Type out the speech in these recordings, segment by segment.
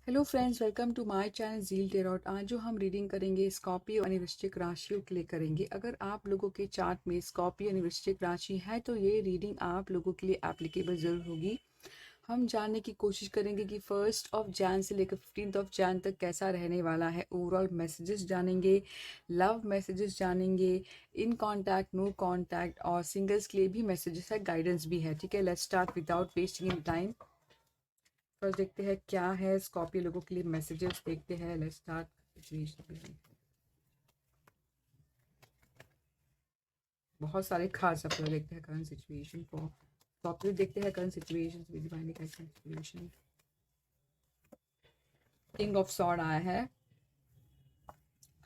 Hello friends, welcome to my channel zeal tarot. आज जो हम रीडिंग करेंगे स्कॉर्पियो यानी वृश्चिक राशियों के लिए करेंगे। अगर आप लोगों के चार्ट में स्कॉर्पियो यानी वृश्चिक राशि है तो ये रीडिंग आप लोगों के लिए एप्लीकेबल ज़रूर होगी। हम जानने की कोशिश करेंगे कि 1 से लेकर 15 तक कैसा रहने वाला है। ओवरऑल मैसेजेस जानेंगे, लव मैसेजेस जानेंगे, इन कॉन्टैक्ट, नो कॉन्टैक्ट और सिंगल्स के लिए भी मैसेजेस है, गाइडेंस भी है। ठीक है, let's start without wasting in time. First देखते हैं क्या है स्कॉर्पियो लोगों के लिए मैसेजेस। देखते हैं, लेट्स स्टार्ट सिचुएशन। बहुत सारे खास अपने देखते हैं करंट सिचुएशन को। स्कॉर्पियो देखते हैं करंट सिचुएशन विद डिवाइन कैसे सिचुएशन। किंग ऑफ सॉर्ड आया है,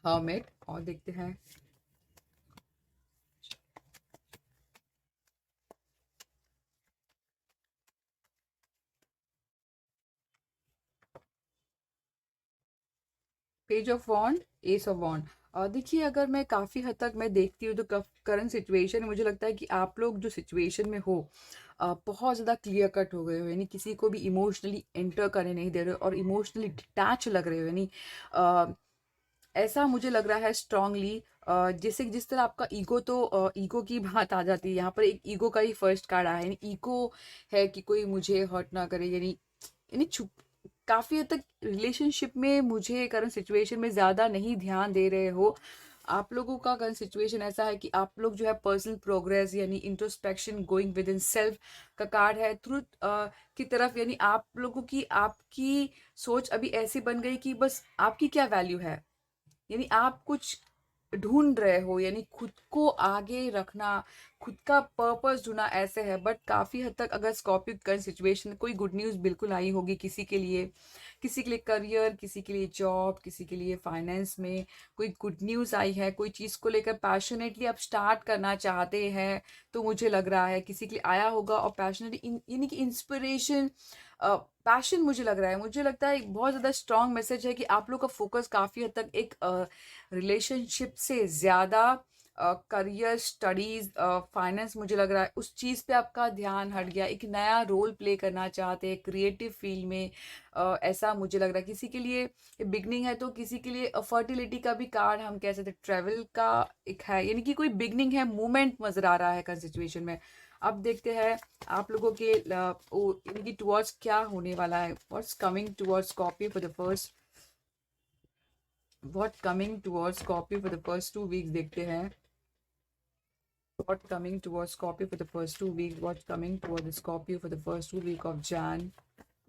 हर्मिट, और देखते हैं page of wand, ace of wand. और देखिए, अगर मैं काफ़ी हद तक मैं देखती हूँ तो करंट सिचुएशन मुझे लगता है कि आप लोग जो सिचुएशन में हो बहुत ज़्यादा क्लियर कट हो गए हो, यानी किसी को भी इमोशनली एंटर करने नहीं दे रहे हो और इमोशनली डिटैच लग रहे हो। यानी ऐसा मुझे लग रहा है स्ट्रांगली। जैसे जिस तरह आपका ईगो, तो ईगो की बात आ जाती है यहाँ पर। एक ईगो का ही फर्स्ट कार्ड आया है, यानी ईगो है कि कोई मुझे हर्ट ना करे। यानी यानी छुप काफ़ी हद तक रिलेशनशिप में मुझे करंट सिचुएशन में ज़्यादा नहीं ध्यान दे रहे हो। आप लोगों का करंट सिचुएशन ऐसा है कि आप लोग जो है पर्सनल प्रोग्रेस यानी introspection, going with in self का कार्ड है, ट्रुथ की तरफ। यानी आप लोगों की आपकी सोच अभी ऐसी बन गई कि बस आपकी क्या वैल्यू है, यानी आप कुछ ढूंढ रहे हो, यानी खुद को आगे रखना, खुद का पर्पस ढूंढना ऐसे है। बट काफी हद तक अगर स्कॉर्पियो करंट सिचुएशन, कोई गुड न्यूज बिल्कुल आई होगी किसी के लिए, किसी के लिए करियर, किसी के लिए जॉब, किसी के लिए फाइनेंस में कोई गुड न्यूज आई है, कोई चीज को लेकर पैशनेटली आप स्टार्ट करना चाहते हैं। तो मुझे लग रहा है किसी के लिए आया होगा और पैशनेटली यानी कि इंस्पिरेशन, पैशन, मुझे लग रहा है, मुझे लगता है एक बहुत ज़्यादा स्ट्रांग मैसेज है कि आप लोग का फोकस काफ़ी हद तक एक रिलेशनशिप से ज़्यादा करियर, स्टडीज़, फाइनेंस, मुझे लग रहा है उस चीज़ पे आपका ध्यान हट गया। एक नया रोल प्ले करना चाहते हैं क्रिएटिव फील्ड में। ऐसा मुझे लग रहा है किसी के लिए बिगनिंग है, तो किसी के लिए फर्टिलिटी का भी कार्ड हम कह सकते हैं, ट्रेवल का एक है, यानी कि कोई बिगनिंग है, मूवमेंट नजर आ रहा है कर सिचुएशन में। अब देखते हैं आप लोगों के इनकी टुवर्ड्स क्या होने वाला है। What's coming towards Scorpio for the first, what coming towards Scorpio for the first 2 weeks. देखते हैं what coming towards Scorpio for the first 2 weeks, what coming towards Scorpio for the first 2 week of Jan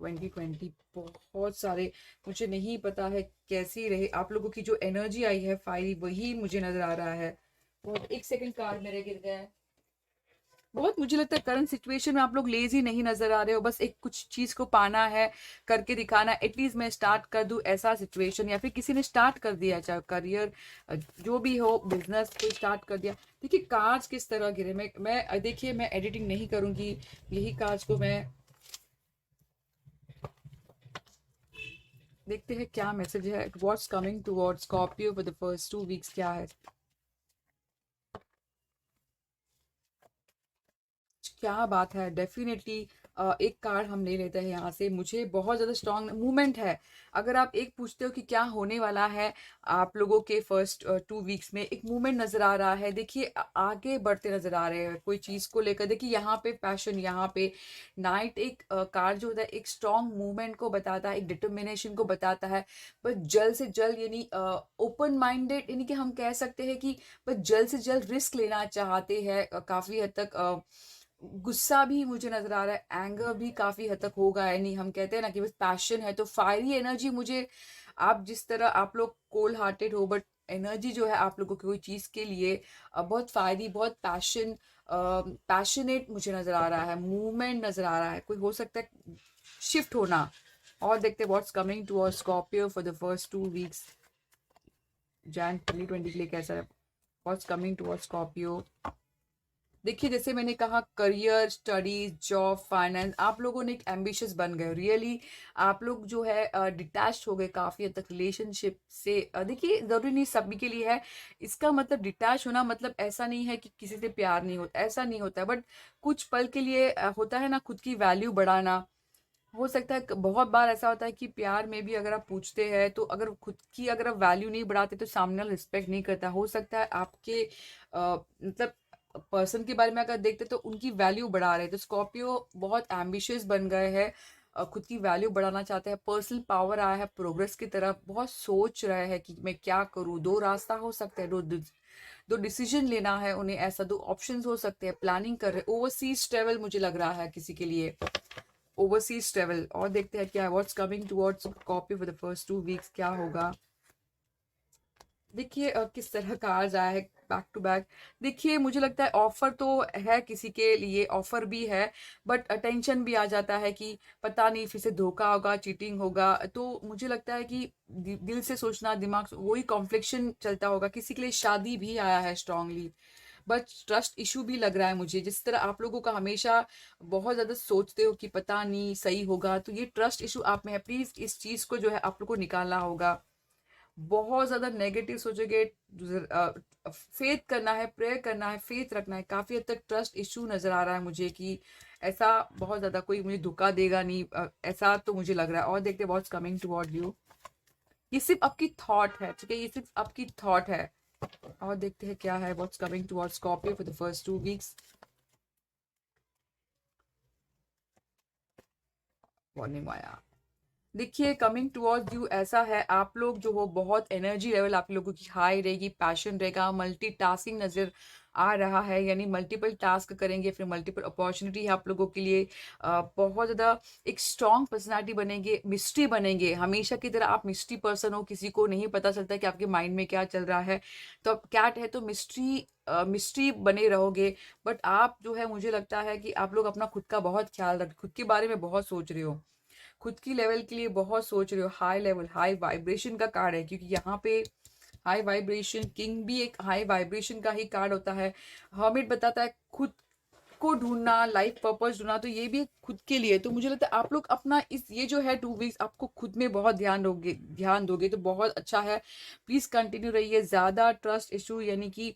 2020। बहुत सारे, मुझे नहीं पता है कैसी रहे आप लोगों की जो एनर्जी आई है फायरी, वही मुझे नजर आ रहा है। और एक सेकंड कार्ड मेरे गिर गया है। बहुत मुझे लगता है करंट सिचुएशन में आप लोग लेजी नहीं नजर आ रहे हो, बस एक कुछ चीज को पाना है, करके दिखाना, एटलीस्ट मैं स्टार्ट कर दूं, ऐसा सिचुएशन। या फिर किसी ने स्टार्ट कर दिया, चाहे करियर जो भी हो, बिजनेस कोई स्टार्ट कर दिया। देखिए कार्ड्स किस तरह गिरे, मैं देखिए मैं एडिटिंग नहीं करूंगी, यही कार्ड्स को मैं देखते हैं क्या मैसेज है। What's coming towards Scorpio for the first 2 weeks क्या है, क्या बात है। डेफिनेटली एक कार्ड हम ले लेते हैं यहाँ से। मुझे बहुत ज़्यादा स्ट्रांग मूवमेंट है। अगर आप एक पूछते हो कि क्या होने वाला है आप लोगों के फर्स्ट 2 वीक्स में, एक मूवमेंट नज़र आ रहा है। देखिए आगे बढ़ते नज़र आ रहे हैं कोई चीज़ को लेकर। देखिए यहाँ पे पैशन, यहाँ पे नाइट, एक कार्ड जो होता है एक स्ट्रांग मूवमेंट को बताता है, एक डिटर्मिनेशन को बताता है। बस जल्द से जल्द, यानी ओपन माइंडेड, यानी कि हम कह सकते हैं कि बस जल्द से जल्द रिस्क लेना चाहते हैं। काफ़ी हद तक गुस्सा भी मुझे नजर आ रहा है, एंगर भी काफी हद तक होगा। यानी हम कहते हैं ना कि बस पैशन है तो फायरी एनर्जी मुझे, आप जिस तरह आप लोग कोल्ड हार्टेड हो, बट एनर्जी जो है आप लोगों की कोई चीज के लिए बहुत फायरी, बहुत पैशनेट मुझे नजर आ रहा है। मूवमेंट नजर आ रहा है, कोई हो सकता है शिफ्ट होना। और देखते हैं what's coming to our Scorpio for the first 2 weeks Jan 2020 के लिए कैसा है। What's coming to our Scorpio. देखिए जैसे मैंने कहा, करियर, स्टडीज, जॉब, फाइनेंस, आप लोगों ने एक एम्बिशियस बन गए रियली। आप लोग जो है डिटैच हो गए काफी हद तक रिलेशनशिप से। देखिए जरूरी नहीं सभी के लिए है इसका मतलब डिटैच होना, मतलब ऐसा नहीं है कि किसी से प्यार नहीं होता, ऐसा नहीं होता है। बट कुछ पल के लिए होता है ना खुद की वैल्यू बढ़ाना। हो सकता है बहुत बार ऐसा होता है कि प्यार में भी अगर आप पूछते हैं तो अगर खुद की अगर आप वैल्यू नहीं बढ़ाते तो सामने वाला रिस्पेक्ट नहीं करता। हो सकता है आपके मतलब पर्सन के बारे में अगर देखते तो उनकी वैल्यू बढ़ा रहे हैं। तो स्कॉर्पियो बहुत एम्बिशियस बन गए हैं, खुद की वैल्यू बढ़ाना चाहते हैं, पर्सनल पावर आया है प्रोग्रेस की तरफ, बहुत सोच रहे हैं कि मैं क्या करूँ। दो रास्ता हो सकता है, दो डिसीजन लेना है उन्हें, ऐसा दो ऑप्शंस हो सकते हैं, प्लानिंग कर रहे। ओवरसीज ट्रेवल मुझे लग रहा है किसी के लिए, ओवरसीज ट्रेवल। और देखते हैं क्या है, what's coming towards copy for the first 2 weeks, क्या होगा। देखिए किस तरह का आ जाए है बैक टू बैक। देखिए मुझे लगता है ऑफर तो है, किसी के लिए ऑफर भी है, बट टेंशन भी आ जाता है कि पता नहीं फिर से धोखा होगा, चीटिंग होगा। तो मुझे लगता है कि दिल से सोचना, दिमाग वही कॉन्फ्लिक्शन चलता होगा। किसी के लिए शादी भी आया है स्ट्रांगली, बट ट्रस्ट इशू भी लग रहा है मुझे। जिस तरह आप लोगों का हमेशा बहुत ज्यादा सोचते हो कि पता नहीं सही होगा, तो ये ट्रस्ट इशू आप में है। प्लीज इस चीज को जो है आप लोग को निकालना होगा। बहुत ज्यादा नेगेटिव सोचोगे, फेथ करना है, प्रेयर करना है, फेथ रखना है। काफी हद तक ट्रस्ट इशू नजर आ रहा है मुझे कि ऐसा बहुत ज्यादा कोई मुझे धोखा देगा नहीं, ऐसा तो मुझे लग रहा है। और देखते हैं व्हाट्स कमिंग टुवर्ड यू। ये सिर्फ आपकी थॉट है, ठीक है, ये सिर्फ आपकी थॉट है। और देखते हैं क्या है, what's coming towards Scorpio for the first 2 weeks. Warning आया। देखिए कमिंग टुवर्ड्स यू ऐसा है, आप लोग जो हो बहुत एनर्जी लेवल आप लोगों की हाई रहेगी, पैशन रहेगा, मल्टीटास्किंग नजर आ रहा है, यानी मल्टीपल टास्क करेंगे, फिर मल्टीपल अपॉर्चुनिटी है आप लोगों के लिए। बहुत ज़्यादा एक स्ट्रॉन्ग पर्सनालिटी बनेंगे, मिस्ट्री बनेंगे। हमेशा की तरह आप मिस्ट्री पर्सन हो, किसी को नहीं पता चलता कि आपके माइंड में क्या चल रहा है। तो अब कैट है तो मिस्ट्री बने रहोगे। बट आप जो है मुझे लगता है कि आप लोग अपना खुद का बहुत ख्याल रख, खुद के बारे में बहुत सोच रहे हो, खुद की लेवल के लिए बहुत सोच रहे हो। हाई लेवल, हाई वाइब्रेशन का कार्ड है, क्योंकि यहाँ पे हाई वाइब्रेशन किंग भी एक हाई वाइब्रेशन का ही कार्ड होता है। हर्मिट बताता है खुद को ढूंढना, लाइफ पर्पस ढूंढना, तो ये भी खुद के लिए। तो मुझे लगता है आप लोग अपना इस ये जो है 2 वीक्स आपको खुद में बहुत ध्यान दोगे तो बहुत अच्छा है। प्लीज कंटिन्यू रहिए। ज्यादा ट्रस्ट इशू यानी कि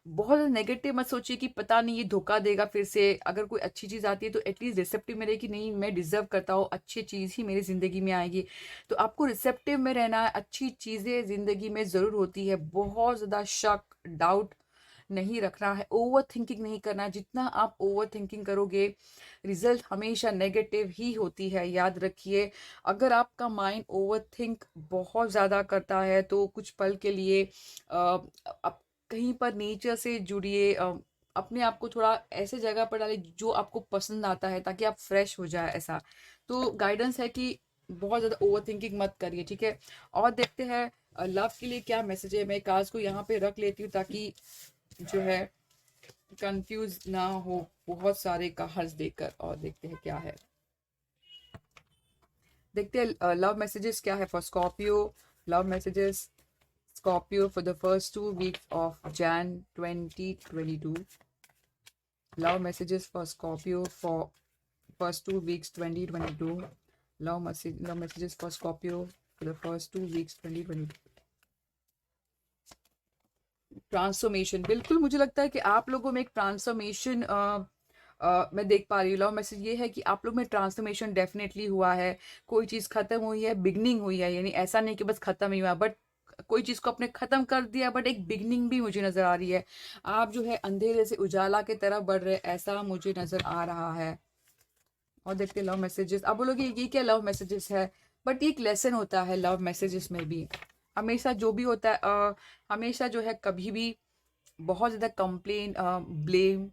बहुत नेगेटिव मत सोचिए कि पता नहीं ये धोखा देगा फिर से। अगर कोई अच्छी चीज आती है तो एटलीस्ट रिसेप्टिव में रहे कि नहीं मैं डिजर्व करता हूँ, अच्छी चीज ही मेरी जिंदगी में आएगी। तो आपको रिसेप्टिव में रहना है, अच्छी चीजें जिंदगी में जरूर होती है। बहुत ज्यादा शक, डाउट नहीं रखना है, ओवर थिंकिंग नहीं करना है। जितना आप ओवर थिंकिंग करोगे रिजल्ट हमेशा नेगेटिव ही होती है, याद रखिए। अगर आपका माइंड ओवर थिंक बहुत ज़्यादा करता है तो कुछ पल के लिए आप कहीं पर नेचर से जुड़िए, अपने आप को थोड़ा ऐसे जगह पर डालिए जो आपको पसंद आता है, ताकि आप फ्रेश हो जाए। ऐसा तो गाइडेंस है कि बहुत ज़्यादा ओवर थिंकिंग मत करिए, ठीक है। और देखते हैं लव के लिए क्या मैसेज है। मैं कार्ड्स को यहाँ पे रख लेती हूँ ताकि जो है कंफ्यूज ना हो बहुत सारे कार्ड्स देखकर। और देखते हैं क्या है, देखते हैं लव मैसेजेस क्या है for Scorpio. Love messages Scorpio for the first 2 weeks of Jain 2022। Love messages for Scorpio for first 2 weeks 2022। Love messages for Scorpio for the first 2 weeks 2022। Transformation, बिल्कुल मुझे लगता है कि आप लोगों में एक ट्रांसफॉर्मेशन मैं देख पा रही हूँ। लव मैसेज ये है कि आप लोग में ट्रांसफॉर्मेशन डेफिनेटली हुआ है। कोई चीज़ खत्म हुई है, बिगनिंग हुई है, यानी ऐसा नहीं कि बस खत्म ही हुआ, बट कोई चीज़ को आपने खत्म कर दिया, बट एक बिगनिंग भी मुझे नजर आ रही है। आप जो है अंधेरे से उजाला की तरफ बढ़ रहे, ऐसा मुझे नजर आ रहा है। और देखते लव मैसेजेस, आप बोलोगे ये क्या लव मैसेजेस है, बट ये एक लेसन होता है लव मैसेजेस में भी। हमेशा जो भी होता है हमेशा जो है कभी भी बहुत ज़्यादा कंप्लेन, ब्लेम,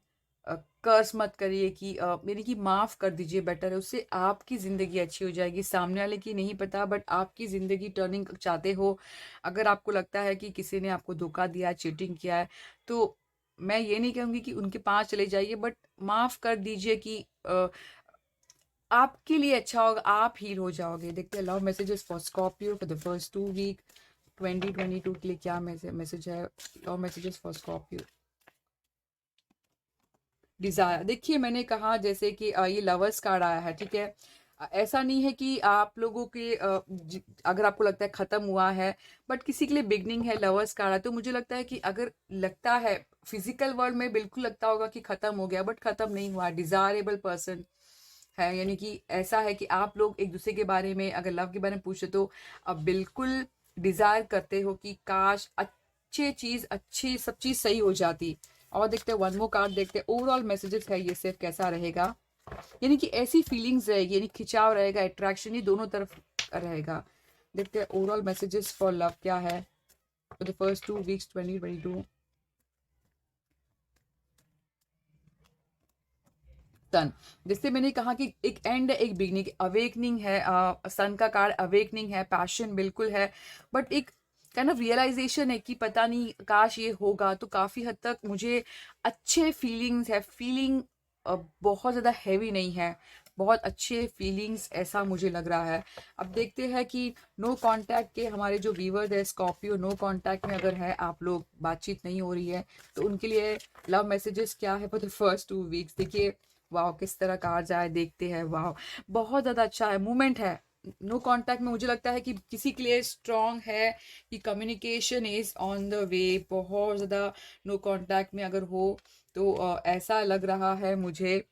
कर्स मत करिए कि यानी कि माफ़ कर दीजिए, बेटर है। उससे आपकी ज़िंदगी अच्छी हो जाएगी, सामने वाले की नहीं पता, बट आपकी ज़िंदगी टर्निंग चाहते हो। अगर आपको लगता है कि किसी ने आपको धोखा दिया, चीटिंग किया है, तो मैं ये नहीं कहूँगी कि उनके पास चले जाइए, बट माफ़ कर दीजिए कि आपके लिए अच्छा होगा, आप हील हो जाओगे। देखते हैं love messages for Scorpio for the first 2 week 2022 के लिए क्या मैसेज है। Love messages for Scorpio. Desire, देखिए मैंने कहा जैसे कि ये लवर्स कार्ड आया है, ठीक है। ऐसा नहीं है कि आप लोगों के अगर आपको लगता है खत्म हुआ है, बट किसी के लिए बिगनिंग है, लवर्स कार्ड है। तो मुझे लगता है कि अगर लगता है फिजिकल वर्ल्ड में बिल्कुल लगता होगा कि खत्म हो गया, बट खत्म नहीं हुआ। डिजायरेबल पर्सन है, यानी कि ऐसा है कि आप लोग एक दूसरे के बारे में अगर लव के बारे में पूछे तो अब बिल्कुल डिजायर करते हो कि काश अच्छी सब चीज सही हो जाती। और देखते हैं वन मोर कार्ड, देखते हैं ओवरऑल मैसेजेस है ये सिर्फ कैसा रहेगा। यानी कि ऐसी फीलिंग्स रहेगी, यानी खिंचाव रहेगा, अट्रैक्शन ही दोनों तरफ रहेगा। देखते हैं ओवरऑल मैसेजेस फॉर लव क्या है फॉर द फर्स्ट 2 वीक्स 2022। सन, जिससे मैंने कहा कि एक एंड है एक बिगनिंग, अवेकनिंग है, सन का कार्ड अवेकनिंग है, पैशन बिल्कुल है, बट एक काइंड ऑफ रियलाइजेशन है कि पता नहीं काश ये होगा तो काफी हद तक मुझे अच्छे फीलिंग्स है, फीलिंग बहुत ज्यादा हैवी नहीं है, बहुत अच्छे फीलिंग्स ऐसा मुझे लग रहा है। अब देखते हैं कि नो कांटेक्ट के हमारे जो व्यूअर्स है स्कॉर्पियो, नो कांटेक्ट में अगर है आप लोग, बातचीत नहीं हो रही है, तो उनके लिए लव मैसेजेस क्या है फॉर द फर्स्ट 2 वीक्स। देखिए वाह किस तरह कार जाए, देखते हैं वाह बहुत ज्यादा अच्छा है, मूवमेंट है। नो कांटेक्ट में मुझे लगता है कि किसी के लिए स्ट्रांग है कि communication is on the way, बहुत ज्यादा नो कांटेक्ट में अगर हो तो ऐसा लग रहा है मुझे।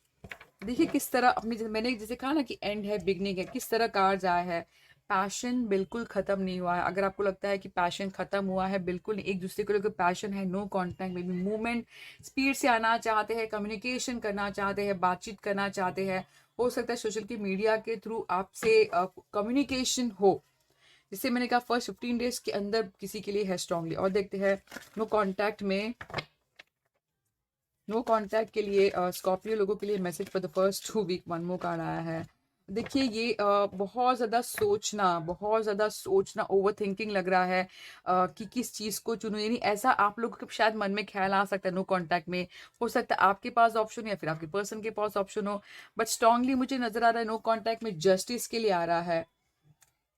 देखिए किस तरह अपनी मैंने जैसे कहा ना कि एंड है बिगनिंग है, किस तरह कार जाए है। पैशन बिल्कुल खत्म नहीं हुआ है, अगर आपको लगता है कि पैशन खत्म हुआ है, बिल्कुल नहीं, एक दूसरे को लेकर पैशन है, नो कांटेक्ट में भी मूवमेंट, स्पीड से आना चाहते हैं, कम्युनिकेशन करना चाहते हैं, बातचीत करना चाहते हैं। हो सकता है सोशल की मीडिया के थ्रू आपसे कम्युनिकेशन हो, जिससे मैंने कहा फर्स्ट 15 डेज के अंदर किसी के लिए है स्ट्रांगली। और देखते हैं नो कांटेक्ट में, नो कांटेक्ट के लिए स्कॉर्पियो लोगों के लिए message for the first 2 week, one more card आया है। देखिए ये बहुत ज़्यादा सोचना, ओवर थिंकिंग लग रहा है कि किस चीज़ को चुनूं, यानी ऐसा आप लोगों के शायद मन में ख्याल आ सकता है नो कांटेक्ट में। हो सकता है आपके पास ऑप्शन या फिर आपके पर्सन के पास ऑप्शन हो, बट स्ट्रांगली मुझे नजर आ रहा है नो कांटेक्ट में जस्टिस के लिए आ रहा है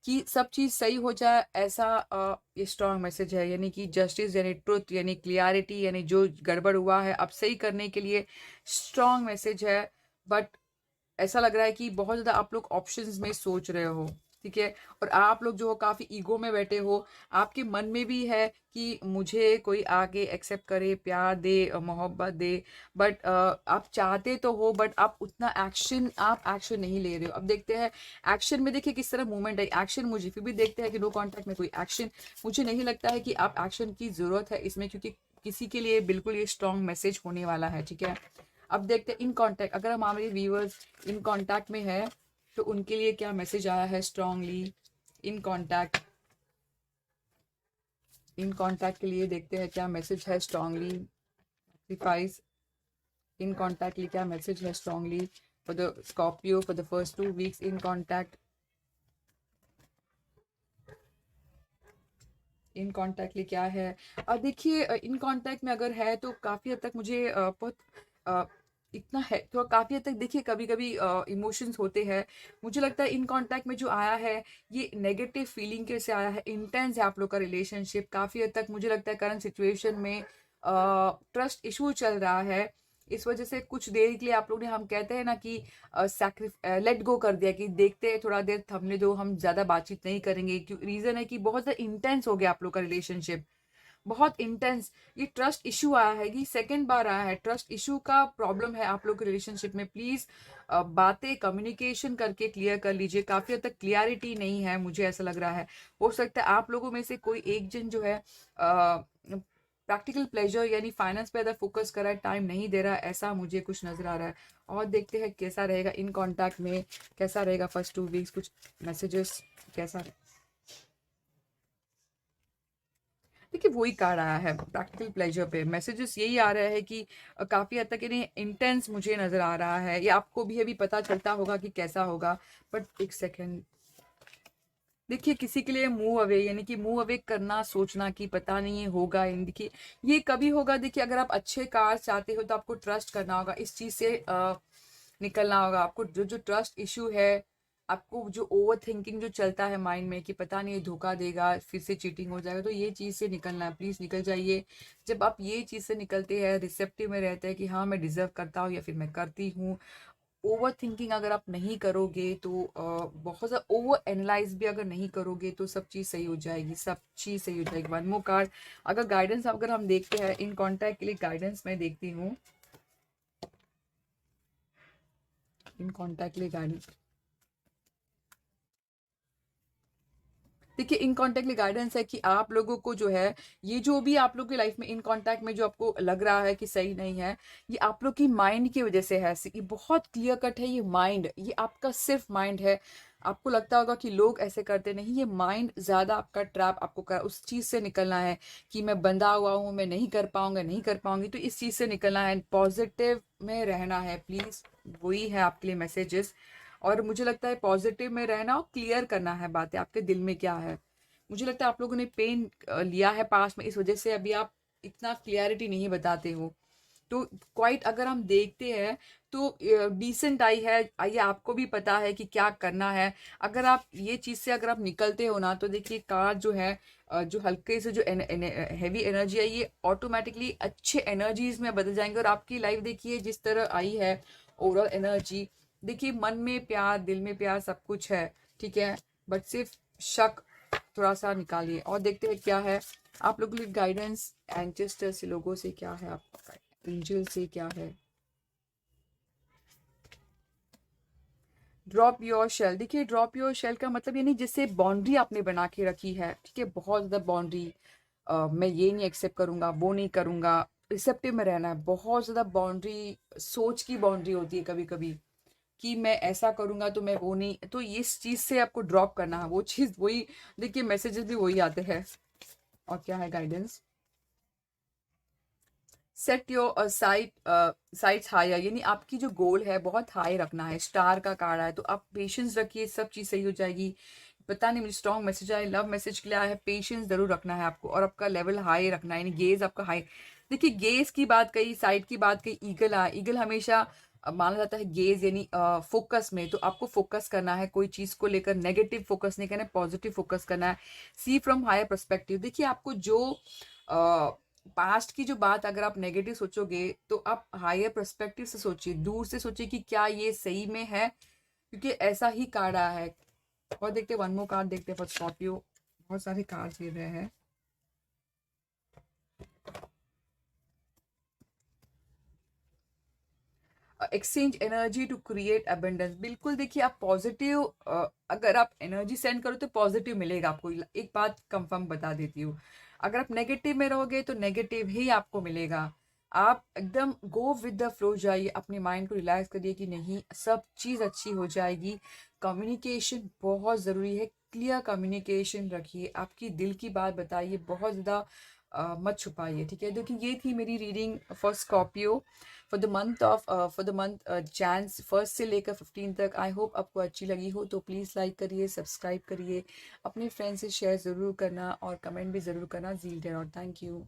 कि सब चीज सही हो जाए, ऐसा ये स्ट्रांग मैसेज है, यानी कि जस्टिस यानी ट्रुथ यानी क्लियरिटी, यानी जो गड़बड़ हुआ है अब सही करने के लिए स्ट्रांग मैसेज है। बट ऐसा लग रहा है कि बहुत ज्यादा आप लोग ऑप्शंस में सोच रहे हो, ठीक है, और आप लोग जो हो काफी ईगो में बैठे हो, आपके मन में भी है कि मुझे कोई आके एक्सेप्ट करे, प्यार दे, मोहब्बत दे, बट आप चाहते तो हो, बट आप एक्शन नहीं ले रहे हो। अब देखते हैं एक्शन में, देखिए किस तरह मूवमेंट है, एक्शन मुझे फिर भी देखते हैं कि नो कॉन्टैक्ट में कोई एक्शन मुझे नहीं लगता है कि आप एक्शन की जरूरत है इसमें, क्योंकि किसी के लिए बिल्कुल ये स्ट्रांग मैसेज होने वाला है, ठीक है। अब देखते हैं इन कांटेक्ट, अगर हमारे व्यूअर्स इन कांटेक्ट में है तो उनके लिए क्या मैसेज आया है strongly in contact, in contact के लिए देखते हैं क्या मैसेज है स्ट्रांगली, सैक्रिफाइस, इन कांटेक्ट के लिए क्या मैसेज है strongly for the Scorpio for the first 2 weeks in contact, in contact लिए क्या है। देखिए इन कांटेक्ट में अगर है तो काफ़ी हद तक मुझे बहुत अ, इतना है तो काफ़ी हद तक, देखिए कभी कभी इमोशंस होते हैं, मुझे लगता है इन कांटेक्ट में जो आया है ये नेगेटिव फीलिंग के से आया है, इंटेंस है आप लोग का रिलेशनशिप, काफ़ी हद तक मुझे लगता है करंट सिचुएशन में ट्रस्ट इशू चल रहा है। इस वजह से कुछ देर के लिए आप लोग ने, हम कहते हैं ना कि लेट गो कर दिया कि देखते हैं थोड़ा देर थमने दो, हम ज्यादा बातचीत नहीं करेंगे, क्यों रीजन है कि बहुत ज्यादा इंटेंस हो गया आप लोग का रिलेशनशिप, बहुत इंटेंस। ये ट्रस्ट इशू आया है, ये सेकंड बार आया है, ट्रस्ट इशू का प्रॉब्लम है आप लोग के रिलेशनशिप में। प्लीज बातें कम्युनिकेशन करके क्लियर कर लीजिए, काफी हद तक क्लियरिटी नहीं है मुझे ऐसा लग रहा है। हो सकता है आप लोगों में से कोई एक जन जो है प्रैक्टिकल प्लेजर यानी फाइनेंस पे अगर फोकस कर रहा है, टाइम नहीं दे रहा है, ऐसा मुझे कुछ नजर आ रहा है। और देखते हैं कैसा रहेगा इन कांटेक्ट में, कैसा रहेगा फर्स्ट 2 वीक्स, कुछ मैसेजेस कैसा। देखिए वही कार्ड आया है प्रैक्टिकल प्लेजर पे, मैसेजेस यही आ रहा है कि काफी हद तक इन्हें इंटेंस मुझे नजर आ रहा है, ये आपको भी अभी पता चलता होगा कि कैसा होगा। बट एक सेकेंड, देखिए किसी के लिए मूव अवे, यानी कि मूव अवे करना, सोचना कि पता नहीं ये होगा, देखिए ये कभी होगा। देखिए अगर आप अच्छे कार चाहते हो तो आपको ट्रस्ट करना होगा, इस चीज से निकलना होगा आपको, जो जो ट्रस्ट इशू है, आपको जो ओवर थिंकिंग जो चलता है माइंड में कि पता नहीं ये धोखा देगा, फिर से चीटिंग हो जाएगा, तो ये चीज से निकलना है, प्लीज निकल जाइए। जब आप ये चीज से निकलते हैं, रिसेप्टिव में रहते हैं कि हाँ मैं डिजर्व करता हूँ या फिर मैं करती हूँ, ओवर थिंकिंग अगर आप नहीं करोगे तो बहुत ज़्यादा ओवर एनालाइज भी अगर नहीं करोगे तो सब चीज़ सही हो जाएगी, सब चीज़ सही हो जाएगी। वन मोर कार्ड, अगर गाइडेंस अगर हम देखते हैं इन कांटेक्ट के लिए, गाइडेंस मैं देखती हूँ, इन कॉन्टैक्ट लिए गाइडेंस। देखिए इन कॉन्टैक्ट गाइडेंस है कि आप लोगों को जो है, ये जो भी आप लोग की लाइफ में इन कॉन्टैक्ट में जो आपको लग रहा है कि सही नहीं है, ये आप लोग की माइंड की वजह से है। ये बहुत क्लियर कट है, ये माइंड, ये आपका सिर्फ माइंड है। आपको लगता होगा कि लोग ऐसे करते नहीं, ये माइंड ज़्यादा आपका ट्रैप आपको कर, उस चीज़ से निकलना है कि मैं बंधा हुआ हूँ, मैं नहीं कर पाऊंगा, नहीं कर पाऊंगी, तो इस चीज़ से निकलना है, पॉजिटिव में रहना है प्लीज़। वही है आपके लिए मैसेजेस। और मुझे लगता है पॉजिटिव में रहना और क्लियर करना है बातें, आपके दिल में क्या है। मुझे लगता है आप लोगों ने पेन लिया है पास में, इस वजह से अभी आप इतना क्लियरिटी नहीं बताते हो। तो क्वाइट अगर हम देखते हैं तो डिसेंट आई है, ये आपको भी पता है कि क्या करना है। अगर आप ये चीज़ से अगर आप निकलते हो ना, तो देखिए कार जो है, जो हल्के से जो हैवी एनर्जी है, ये ऑटोमेटिकली अच्छे एनर्जीज में बदल जाएंगे। और आपकी लाइफ देखिए जिस तरह आई है, ओवरऑल एनर्जी देखिए, मन में प्यार, दिल में प्यार, सब कुछ है, ठीक है। बट सिर्फ शक थोड़ा सा निकालिए और देखते हैं क्या है आप लोगों के लिए गाइडेंस। एंचेस्टर से लोगों से क्या है आपका, एंजल से क्या है। ड्रॉप योर शेल, देखिए ड्रॉप योर शेल का मतलब ये नहीं जिससे बाउंड्री आपने बना के रखी है, ठीक है, बहुत ज़्यादा बाउंड्री, मैं ये नहीं एक्सेप्ट करूंगा, वो नहीं करूंगा, रिसेप्टिव में रहना है। बहुत ज़्यादा बाउंड्री, सोच की बाउंड्री होती है कभी कभी कि मैं ऐसा करूंगा तो मैं वो नहीं, तो इस चीज़ से आपको ड्रॉप करना है वो चीज़, वही देखिए मैसेजेस भी वही आते हैं। और क्या है guidance, set your sights higher, यानी आपकी जो गोल है बहुत हाई रखना है। स्टार का कार्ड है तो आप पेशेंस रखिए, सब चीज़ सही हो जाएगी। पता नहीं मुझे स्ट्रॉन्ग मैसेज आया, लव मैसेज के लिए आया है, पेशेंस जरूर रखना है आपको और आपका लेवल हाई रखना है, यानी गेज आपका हाई। देखिए गेज की बात कही, साइड की बात कही, ईगल आया, ईगल हमेशा माना जाता है गेज यानी फोकस में, तो आपको फोकस करना है, कोई चीज़ को लेकर नेगेटिव फोकस नहीं करना है, पॉजिटिव फोकस करना है। सी फ्रॉम हायर पर्सपेक्टिव, देखिए आपको जो पास्ट की जो बात अगर आप नेगेटिव सोचोगे तो आप हायर पर्सपेक्टिव से सोचिए, दूर से सोचिए कि क्या ये सही में है, क्योंकि ऐसा ही कार्ड आया है। और देखते वन मोर कार्ड देखते हैं फॉर स्कॉर्पियो, बहुत सारे कार्ड गिर रहे हैं। Exchange energy to create abundance, बिल्कुल देखिए आप पॉजिटिव, अगर आप एनर्जी सेंड करो तो पॉजिटिव मिलेगा आपको। एक बात कंफर्म बता देती हूँ, अगर आप नेगेटिव में रहोगे तो नेगेटिव ही आपको मिलेगा। आप एकदम गो विद द फ्लो जाइए, अपने माइंड को रिलैक्स करिए कि नहीं सब चीज़ अच्छी हो जाएगी। कम्युनिकेशन बहुत ज़रूरी है, क्लियर कम्युनिकेशन रखिए, आपकी दिल की बात बताइए, बहुत ज़्यादा मत छुपाइए, ठीक है। देखिए ये थी मेरी reading for Scorpio for the month Jain 1 से लेकर 15 तक। आई होप आपको अच्छी लगी हो, तो प्लीज़ लाइक करिए, सब्सक्राइब करिए, अपने फ्रेंड्स से शेयर ज़रूर करना और कमेंट भी ज़रूर करना। ज़ील डेयर और थैंक यू।